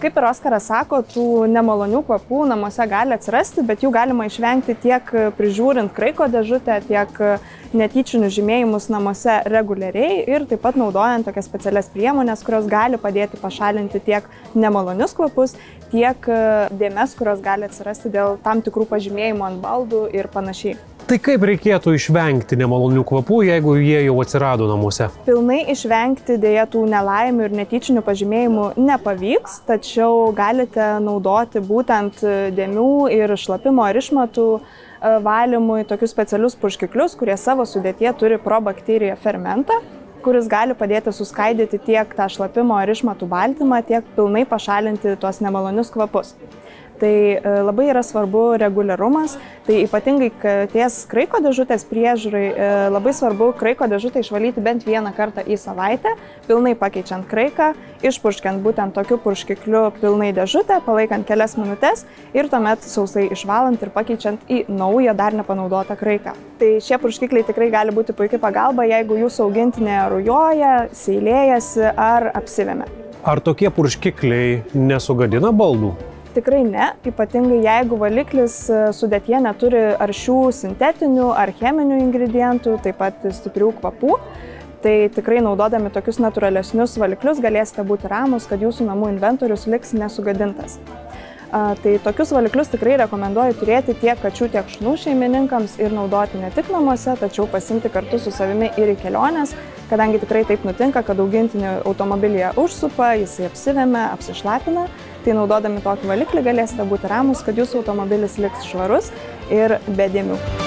Kaip ir Oskaras sako, tų nemalonių kvapų namuose gali atsirasti, bet jų galima išvengti tiek prižiūrint kraiko dėžutę, tiek netyčinius žymėjimus namuose reguliariai ir taip pat naudojant tokias specialias priemonės, kurios gali padėti pašalinti tiek nemalonius kvapus, tiek dėmes, kurios gali atsirasti dėl tam tikrų pažymėjimų ant baldų ir panašiai. Tai kaip reikėtų išvengti nemalonių kvapų, jeigu jie jau atsirado namuose? Pilnai išvengti dėja tų nelaimių ir netyčinių pažymėjimų nepavyks, tačiau galite naudoti būtent dėmių ir šlapimo ar išmatų valymui tokius specialius purškiklius, kurie savo sudėtyje turi probakteriją fermentą, kuris gali padėti suskaidyti tiek tą šlapimo ar išmatų baltymą, tiek pilnai pašalinti tuos nemalonius kvapus. Tai labai yra svarbu reguliarumas, tai ypatingai ties kraiko dėžutės priežiūrai labai svarbu kraiko dėžutę išvalyti bent vieną kartą į savaitę, pilnai pakeičiant kraiką, išpurškiant būtent tokiu purškikliu pilnai dėžutę, palaikant kelias minutės ir tuomet sausai išvalant ir pakeičiant į naują dar nepanaudotą kraiką. Tai šie purškikliai tikrai gali būti puikia pagalba, jeigu jūsų augintinė rujoja, seilėjasi ar apsivemia. Ar tokie purškikliai nesugadina baldų? Tikrai ne, ypatingai jeigu valiklis sudėtyje neturi aršių sintetinių ar cheminių ingredientų, taip pat stiprių kvapų, tai tikrai naudodami tokius natūralesnius valiklius galėsite būti ramus, kad jūsų namų inventorius liks nesugadintas. Tai tokius valiklius tikrai rekomenduoju turėti tiek kačių, tiek šunų šeimininkams ir naudoti ne tik namuose, tačiau pasiimti kartu su savimi ir į keliones, kadangi tikrai taip nutinka, kad augintinį automobilyje užsupa, jisai apsivemia, apsišlapina. Tai naudodami tokį valiklį galėsite būti ramus, kad jūsų automobilis liks švarus ir be dėmių.